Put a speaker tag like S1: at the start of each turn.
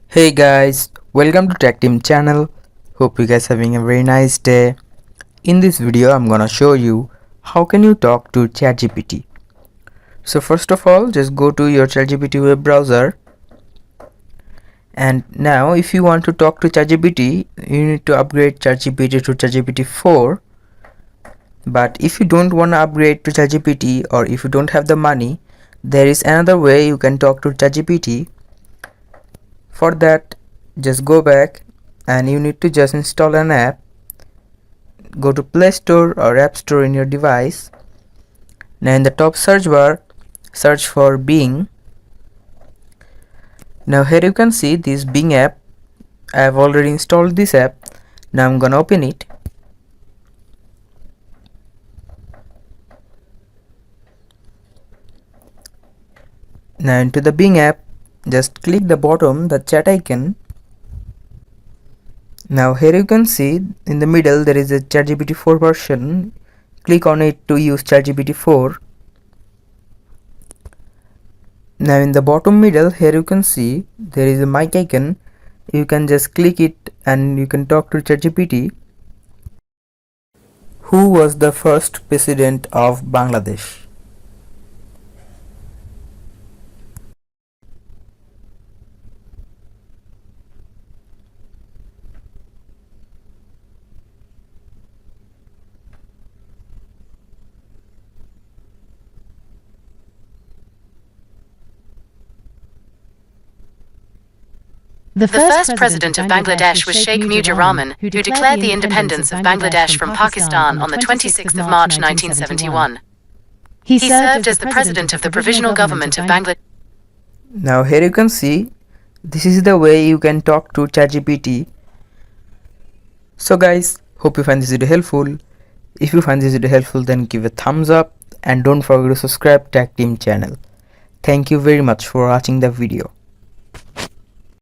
S1: Hey guys, welcome to Tech Team channel. Hope you guys having a very nice day. In this video I'm gonna show you how can you talk to ChatGPT. So first of all, just go to your ChatGPT web browser, and now if you want to talk to ChatGPT, you need to upgrade ChatGPT to ChatGPT 4. But if you don't want to upgrade to ChatGPT, or if you don't have the money, there is another way you can talk to ChatGPT. For that, just go back and you need to just install an app. Go to Play Store or App Store in your device. Now in the top search bar, search for Bing. Now here you can see this Bing app. I have already installed this app. Now I'm gonna open it. Now into the Bing app, just click the bottom, the chat icon. Now here you can see in the middle there is a ChatGPT 4 version. Click on it to use ChatGPT 4. Now in the bottom middle here you can see there is a mic icon. You can just click it and you can talk to ChatGPT. Who was the first president of Bangladesh?
S2: The first president of Bangladesh was Sheikh Mujibur Rahman, who declared the independence of Bangladesh from Pakistan on the 26th of March 1971. He served as the president of the Provisional Government of Bangladesh.
S1: Now here you can see this is the way you can talk to ChatGPT. So guys, hope you find this video helpful. If you find this video helpful, then give a thumbs up and don't forget to subscribe Tech Team channel. Thank you very much for watching the video.